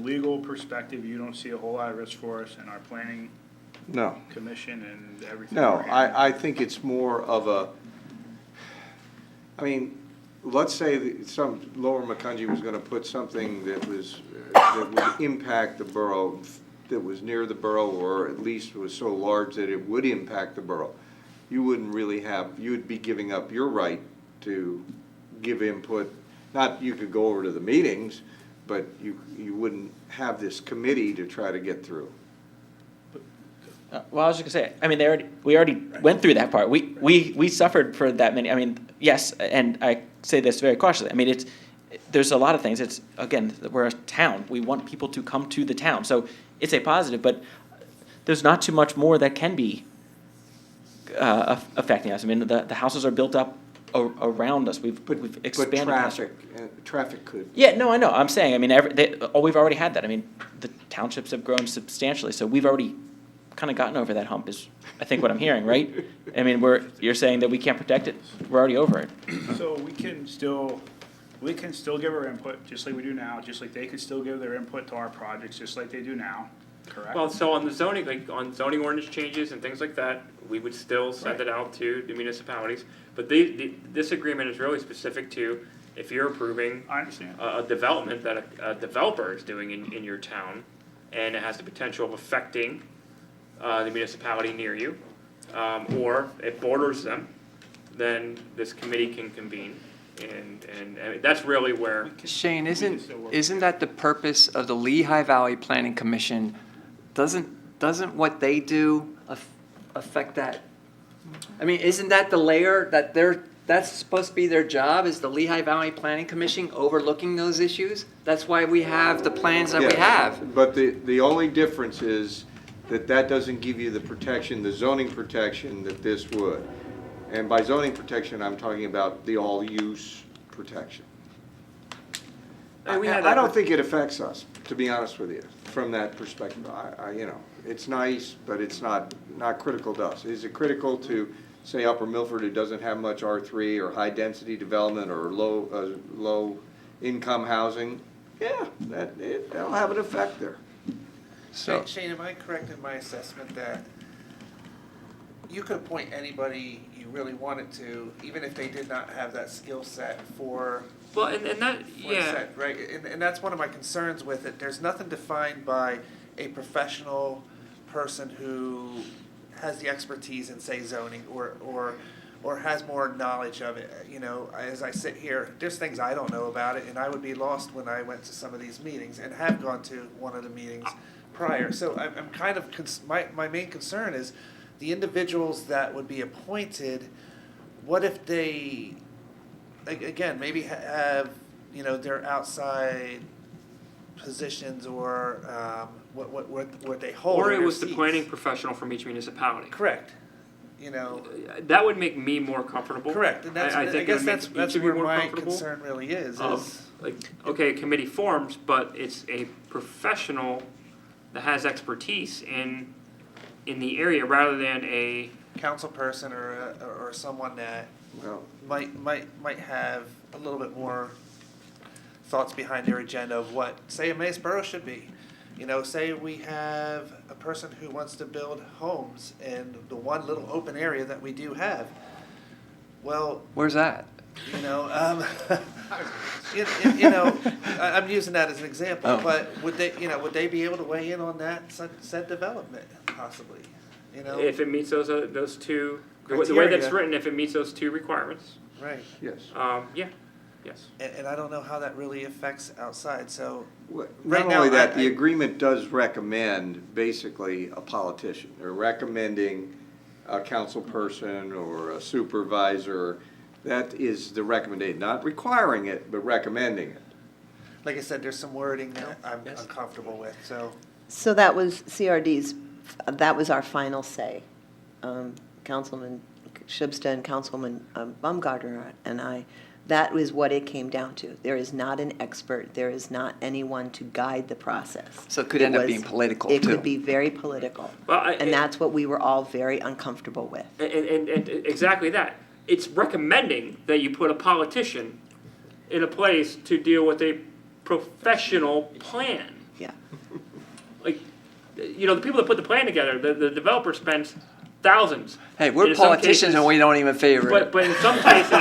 legal perspective, you don't see a whole lot of risk for us in our planning No. commission and everything? No, we're hearing? I think it's more of a, I mean, let's say that some, Lower Macungie was gonna put something that was, that would impact the borough, that was near the borough, or at least was so large that it would impact the borough. You wouldn't really have, you would be giving up your right to give input. Not, you could go over to the meetings, but you wouldn't have this committee to try to get through. Well, I was just gonna say, I mean, we already went through that part. We suffered for that many, I mean, yes, and I say this very cautiously. I mean, there's a lot of things. It's, again, we're a town. We want people to come to the town. So it's a positive, but there's not too much more that can be affecting us. I mean, the houses are built up around us. We've expanded. But traffic could. Yeah, no, I know. I'm saying, I mean, we've already had that. I mean, the townships have grown substantially, so we've already kind of gotten over that hump is, I think, what I'm hearing, right? I mean, you're saying that we can't protect it. We're already over it. So we can still give our input, just like we do now, just like they can still give their input to our projects, just like they do now, correct? Well, so on the zoning, like on zoning ordinance changes and things like that, we would still send Right. it out to the municipalities. But this agreement is really specific to if you're approving I understand. a development that a developer is doing in your town, and it has the potential of affecting the municipality near you, or it borders them, then this committee can convene. And that's really where, Shane, can still work. isn't that the purpose of the Lehigh Valley Planning Commission? Doesn't what they do affect that? I mean, isn't that the layer that's supposed to be their job, is the Lehigh Valley Planning Commission overlooking those issues? That's why we have the plans that we Yes, have. But the only difference is that doesn't give you the protection, the zoning protection that this would. And by zoning protection, I'm talking about the all-use protection. And we had I that don't with- think it affects us, to be honest with you, from that perspective. You know, it's nice, but it's not critical to us. Is it critical to, say, Upper Milford, who doesn't have much R3 or high-density development or low-income housing? Yeah, that'll have an effect there. So, Shane, am I correct in my assessment that you could appoint anybody you really wanted to, even if they did not have that skill set for well, and that, the yeah. set, right? And that's one of my concerns with it. There's nothing defined by a professional person who has the expertise in, say, zoning or has more knowledge of it. You know, as I sit here, there's things I don't know about it, and I would be lost when I went to some of these meetings and have gone to one of the meetings prior. So I'm kind of, my main concern is the individuals that would be appointed, what if they, again, maybe have, you know, their outside positions or what they hold. Or in it their was the seats. planning professional from each municipality. Correct. You know, That would make me more comfortable. correct, and that's, I I think it guess would make that's each of you where more my comfortable. concern really is. Like, okay, a committee forms, but it's a professional that has expertise in the area rather than a, Council person or someone that Well, might have a little bit more thoughts behind their agenda of what, say, a Mace Borough should be. You know, say we have a person who wants to build homes in the one little open area that we do have. Well, where's that? you know, you know, I'm using that as an example, Oh. but would they be able to weigh in on that said development possibly? You know, if it meets those two, the way that's Criteria. written, if it meets those two requirements, right. yes. yeah, yes. And I don't know how that really affects outside, so. Not Right now, only that, I- the agreement does recommend basically a politician. They're recommending a council person or a supervisor. That is the recommendation, not requiring it, but recommending it. Like I said, there's some wording that I'm uncomfortable with, so. So that was CRD's, that was our final say. Councilman Shibsta and Councilman Baumgartner and I, that was what it came down to. There is not an expert, there is not anyone to guide the process. So it could end up was- being political, It too. could be very political. Well, And that's what we were all very uncomfortable with. And exactly that. It's recommending that you put a politician in a place to deal with a professional plan. Yeah. Like, you know, the people that put the plan together, the developer spends thousands. Hey, we're In some politicians cases- and we don't even favor it. But in some cases,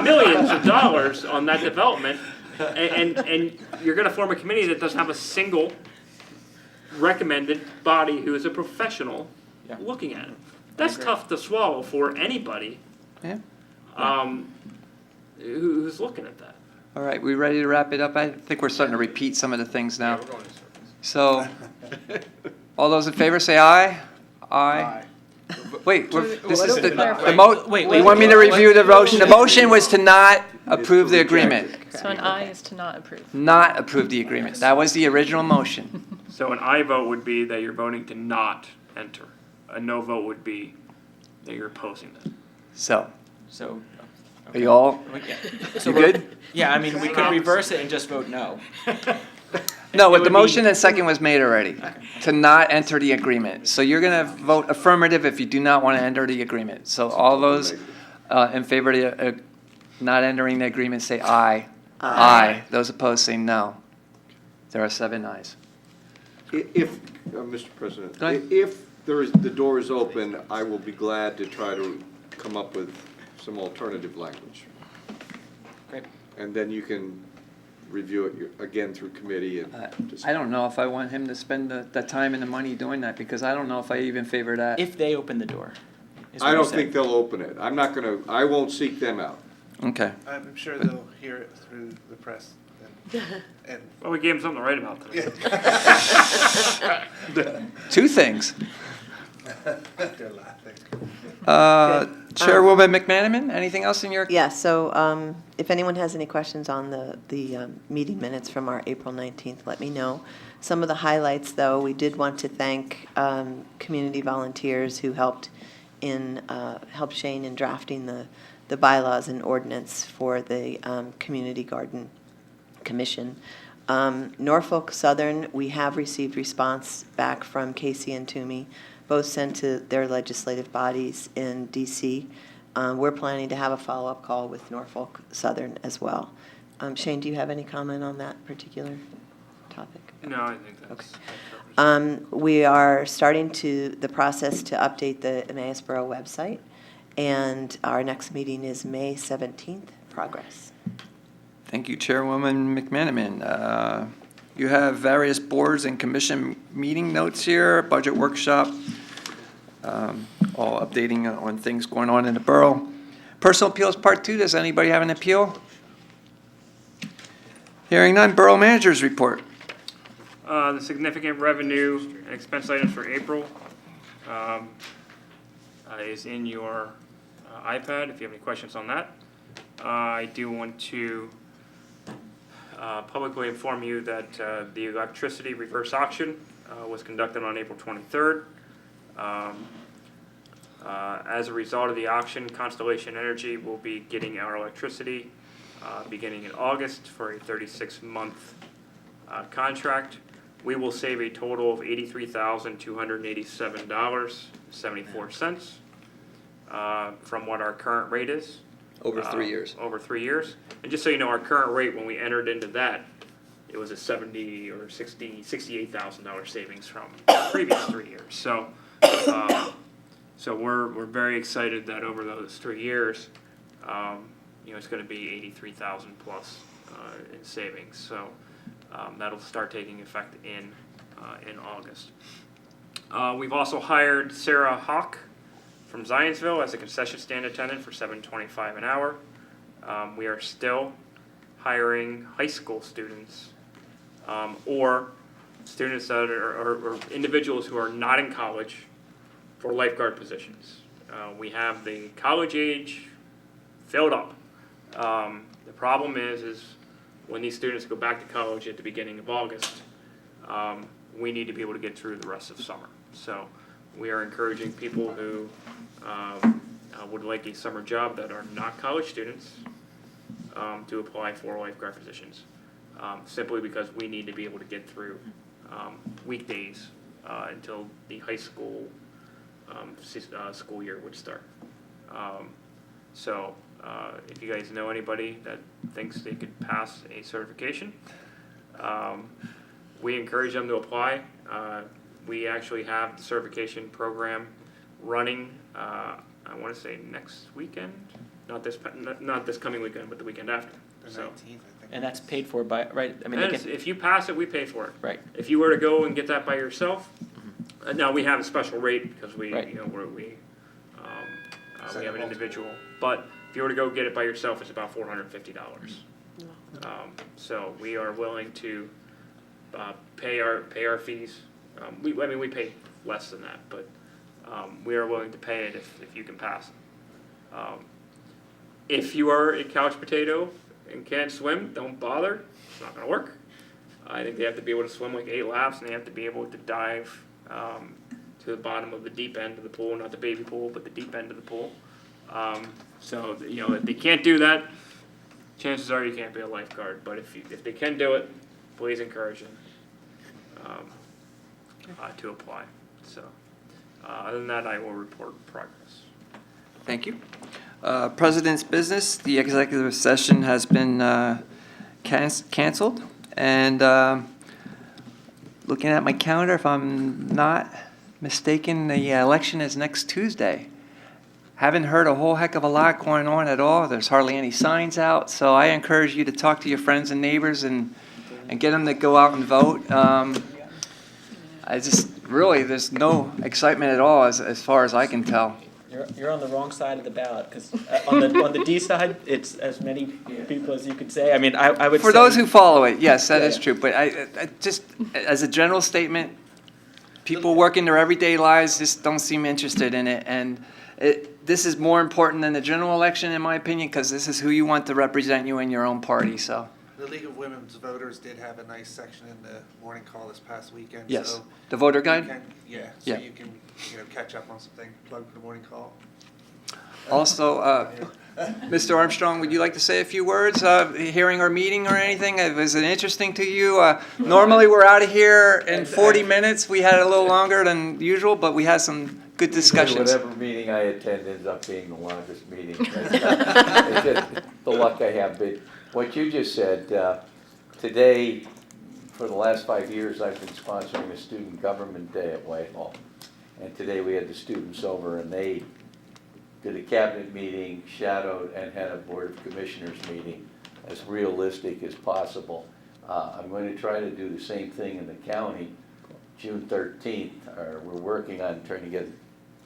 millions of dollars on that development, and you're gonna form a committee that doesn't have a single recommended body who is a professional Yeah. looking at it. That's tough to swallow for anybody, Yeah. Who's looking at that. All right, we ready to wrap it up? I think we're starting to repeat some of the things now. We're going in circles. So, all those in favor say aye. Aye. Aye. Wait, this is the, clarify. the mo, Wait, you wait, want me to wait, review the motion? The wait. motion was to not approve the reject agreement. So an aye is to not approve. Not approve the agreement. That was the original motion. So an aye vote would be that you're voting to not enter. A no vote would be that you're opposing this. So, So. are you all, So you we're- good? Yeah, I mean, we could reverse it and just vote no. No, It but the would motion be- and second was made already, to not enter the agreement. So you're gonna vote affirmative if you do not want to enter the agreement. So all those in favor of the, not entering the agreement say aye. Aye. Those opposed say no. There are 7 ayes. If, Mr. President, Go ahead. if the door is open, I will be glad to try to come up with some alternative language. Great. And then you can review it again through committee and just. I don't know if I want him to spend the time and the money doing that, because I don't know if I even favor that. If they open the door. is I what don't you're think saying. they'll open it. I'm not gonna, I won't seek them out. Okay. I'm sure they'll hear it through the press. And Well, we gave him something to write about today. 2 things. they're laughing. Chairwoman McManaman, anything else in your? Yeah, so if anyone has any questions on the meeting minutes from our April 19th, let me know. Some of the highlights, though, we did want to thank community volunteers who helped Shane in drafting the bylaws and ordinance for the Community Garden Commission. Norfolk Southern, we have received response back from Casey and Toomey, both sent to their legislative bodies in DC. We're planning to have a follow-up call with Norfolk Southern as well. Shane, do you have any comment on that particular topic? No, I think that's. We are starting the process to update the Emmaus Borough website, and our next meeting is May 17th. Progress. Thank you, Chairwoman McManaman. You have various boards and commission meeting notes here, budget workshop, all updating on things going on in the borough. Personal appeals part 2, does anybody have an appeal? Hearing none, borough managers report. The significant revenue and expense items for April is in your iPad, if you have any questions on that. I do want to publicly inform you that the electricity reverse auction was conducted on April 23rd. As a result of the auction, Constellation Energy will be getting our electricity beginning in August for a 36-month contract. We will save a total of $83,287.74 from what our current rate is. Over 3 years. Over 3 years. And just so you know, our current rate, when we entered into that, it was a $70,000 or $68,000 savings from the previous 3 years. So, so we're very excited that over those 3 years, it's going to be 83,000 plus in savings. So that'll start taking effect in August. We've also hired Sarah Hawk from Zionsville as a concession stand attendant for $7.25 an hour. We are still hiring high school students or students that or individuals who are not in college for lifeguard positions. We have the college age filled up. The problem is when these students go back to college at the beginning of August, we need to be able to get through the rest of summer. So we are encouraging people who would like a summer job that are not college students to apply for lifeguard positions, simply because we need to be able to get through weekdays until the high school school year would start. So if you guys know anybody that thinks they could pass a certification, we encourage them to apply. We actually have the certification program running, I want to say next weekend, not this coming weekend, but the weekend after. The So, 19th, I think. And that's paid for by, right, I mean, they and get, if you pass it, we pay for it. right, If you were to go and get that by yourself, now we have a special rate because we, Right. you know, we Set have an multiple. individual. But if you were to go get it by yourself, it's about $450. So we are willing to pay our fees. We pay less than that, but we are willing to pay it if you can pass it. If you are a couch potato and can't swim, don't bother. It's not going to work. I think they have to be able to swim like 8 laps, and they have to be able to dive to the bottom of the deep end of the pool, not the baby pool, but the deep end of the pool. So you know, if they can't do that, chances are you can't be a lifeguard. But if they can do it, please encourage them to apply. So other than that, I will report progress. Thank you. President's business, the executive session has been canceled. And looking at my calendar, if I'm not mistaken, the election is next Tuesday. Haven't heard a whole heck of a lot going on at all. There's hardly any signs out. So I encourage you to talk to your friends and neighbors and get them to go out and vote. I just, really, there's no excitement at all as far as I can tell. you're on the wrong side of the ballot, because on the D side, it's as many people as you could say. I mean, I would say. For those who follow it, yes, that is Yeah. true. But I just, as a general statement, people working their everyday lives just don't seem interested in it. And this is more important than the general election, in my opinion, because this is who you want to represent you in your own party, so. The League of Women's Voters did have a nice section in the morning call this past weekend. Yes. So The voter you guide? can- yeah, so Yeah. you can, catch up on something, plug for the morning call. Also, Mr. Armstrong, would you like to say a few words, hearing our meeting or anything? Was it interesting to you? Normally, we're out of here in 40 minutes. We had it a little longer than usual, but we had some good discussions. Whatever meeting I attend ends up being the longest meeting. It's just the luck I have. But what you just said, today, for the last 5 years, I've been sponsoring a student government day at Whitehall. And today we had the students over and they did a cabinet meeting, shadowed, and had a board of commissioners meeting as realistic as possible. I'm going to try to do the same thing in the county, June 13th. We're working on trying to get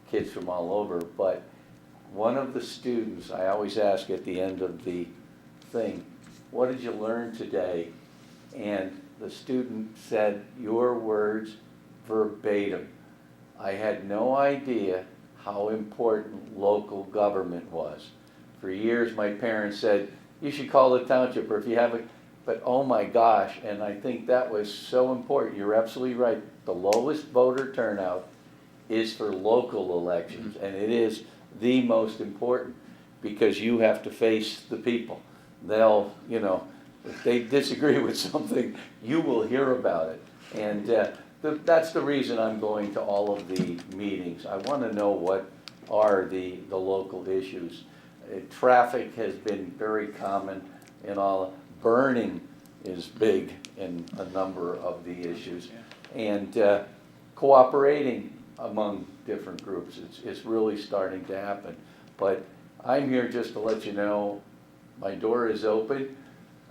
kids from all over, but one of the students, I always ask at the end of the thing, what did you learn today? And the student said, your words verbatim. I had no idea how important local government was. For years, my parents said, you should call the township, or if you have a, but oh my gosh, and I think that was so important. You're absolutely right. The lowest voter turnout is for local elections, and it is the most important because you have to face the people. They'll, if they disagree with something, you will hear about it. And that's the reason I'm going to all of the meetings. I want to know what are the local issues. Traffic has been very common in all. Burning is big in a number of the issues. And cooperating among different groups, it's really starting to happen. But I'm here just to let you know my door is open.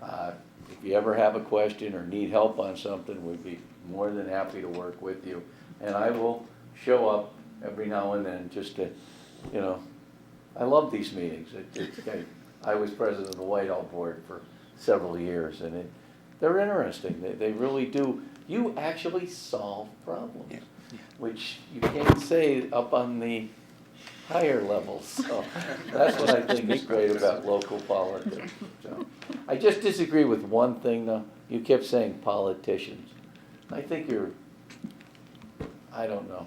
If you ever have a question or need help on something, we'd be more than happy to work with you. And I will show up every now and then just to, I love these meetings. I was president of the Whitehall Board for several years, and they're interesting. They really do. You actually solve problems, which you can't say up on the higher levels. So that's what I think is great about local politics. So I just disagree with one thing, though. You kept saying politicians. I think I don't know,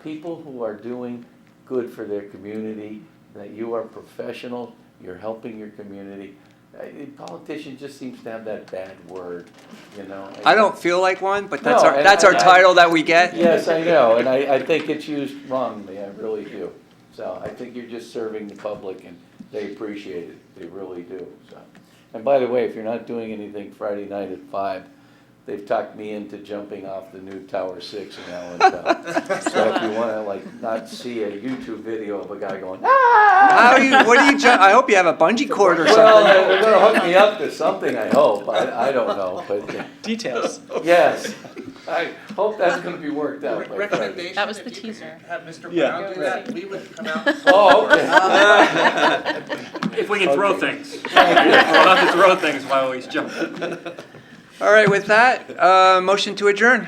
people who are doing good for their community, that you are professional, you're helping your community. Politician just seems to have that bad word, I don't feel like one, but No, and that's our I- title that we get. Yes, I know, and I think it's used wrongly, I really do. So I think you're just serving the public, and they appreciate it, they really do, so. And by the way, if you're not doing anything Friday night at 5, they've talked me into jumping off the new Tower 6 in Allentown. So if you wanna like not see a YouTube video of a guy going, How are you, what do you, I hope you have a bungee cord or well, something. they're gonna hook me up to something, I hope, I don't know, but, Details. yes. I hope that's gonna be worked out. my friend. Recommendation. That was the if you could teaser. Have Mr. Yeah. Brown do that, we would come out. Oh, okay. If we can throw Okay. things. We'll have to throw things while he's jumping. All right, with that, motion to adjourn.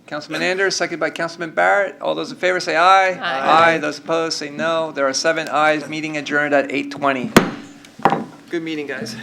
Councilman Anders, seconded by Councilman Barrett. All those in favor say aye. Aye. Aye. Those opposed say no. There are 7 ayes. Meeting adjourned at 8:20. Good meeting, guys.